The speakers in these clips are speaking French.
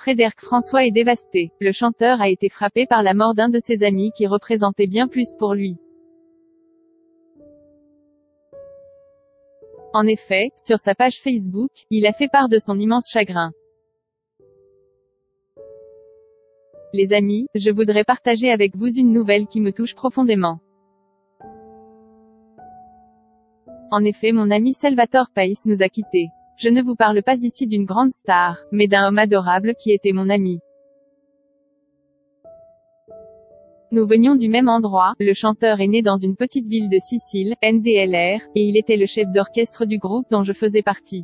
Frédéric François est dévasté. Le chanteur a été frappé par la mort d'un de ses amis qui représentait bien plus pour lui. En effet, sur sa page Facebook, il a fait part de son immense chagrin. Les amis, je voudrais partager avec vous une nouvelle qui me touche profondément. En effet, mon ami Salvatore Pais nous a quittés. Je ne vous parle pas ici d'une grande star, mais d'un homme adorable qui était mon ami. Nous venions du même endroit, le chanteur est né dans une petite ville de Sicile, NDLR, et il était le chef d'orchestre du groupe dont je faisais partie.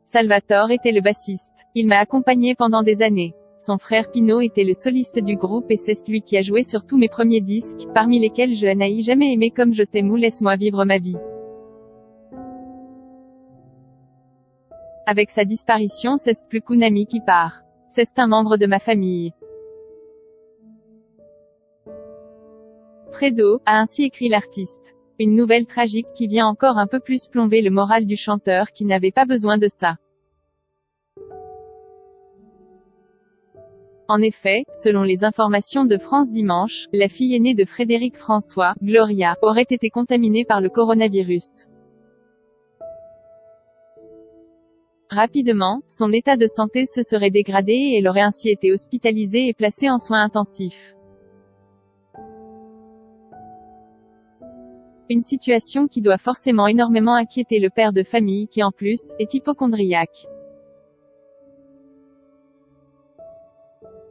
Salvatore était le bassiste. Il m'a accompagné pendant des années. Son frère Pino était le soliste du groupe et c'est lui qui a joué sur tous mes premiers disques, parmi lesquels Je n'ai jamais aimé comme je t'aime ou Laisse-moi vivre ma vie. Avec sa disparition, c'est plus qu'un ami qui part. C'est un membre de ma famille. Fredo, a ainsi écrit l'artiste. Une nouvelle tragique qui vient encore un peu plus plomber le moral du chanteur qui n'avait pas besoin de ça. En effet, selon les informations de France Dimanche, la fille aînée de Frédéric François, Gloria, aurait été contaminée par le coronavirus. Rapidement, son état de santé se serait dégradé et elle aurait ainsi été hospitalisée et placée en soins intensifs. Une situation qui doit forcément énormément inquiéter le père de famille qui en plus, est hypocondriaque.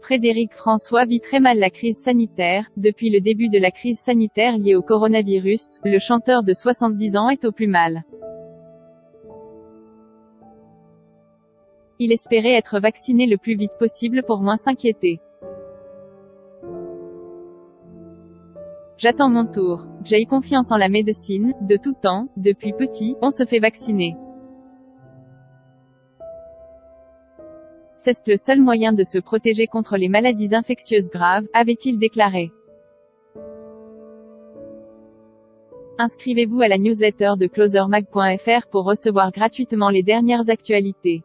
Frédéric François vit très mal la crise sanitaire. Depuis le début de la crise sanitaire liée au coronavirus, le chanteur de 70 ans est au plus mal. Il espérait être vacciné le plus vite possible pour moins s'inquiéter. J'attends mon tour. J'ai confiance en la médecine, de tout temps, depuis petit, on se fait vacciner. C'est le seul moyen de se protéger contre les maladies infectieuses graves, avait-il déclaré. Inscrivez-vous à la newsletter de closermag.fr pour recevoir gratuitement les dernières actualités.